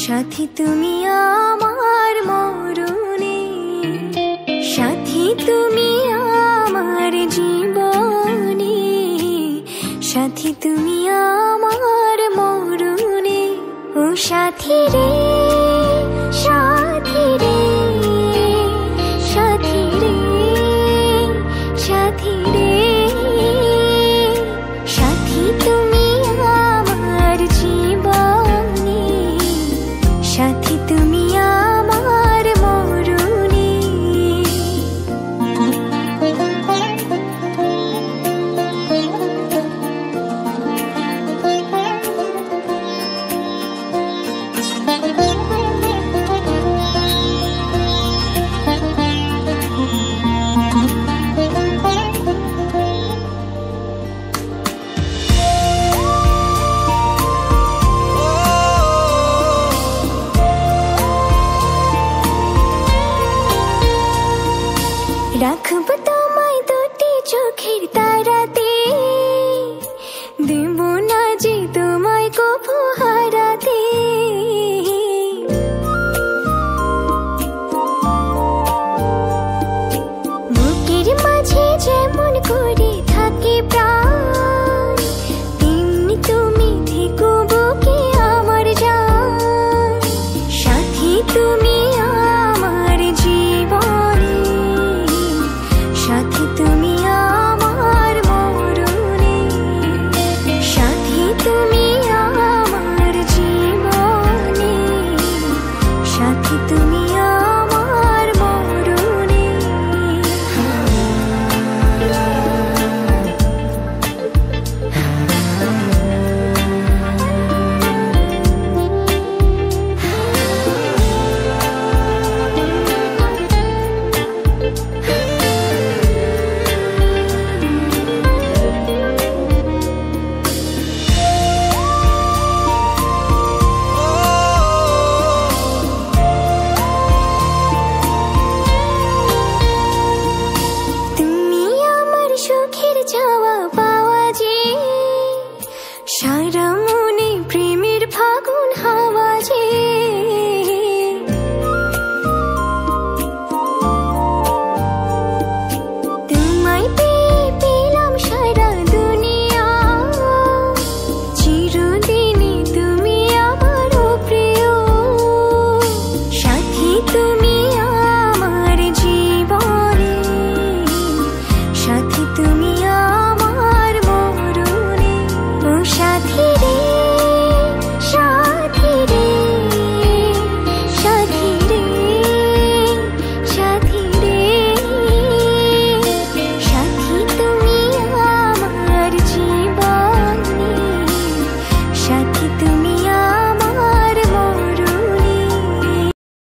সাথী তুমি আমার মরণে, সাথী তুমি আমার জীবনে, সাথী তুমি আমার মরণে। ও সাথী রে, সাথী রে, সাথী রে, সাথী রে, সাথী তুমি আমার জীবনে, সাথী তুমি আমার মরণে। রাখব তোমায় দুটি চোখের তারাতে, দেব না যে তোমায় কভু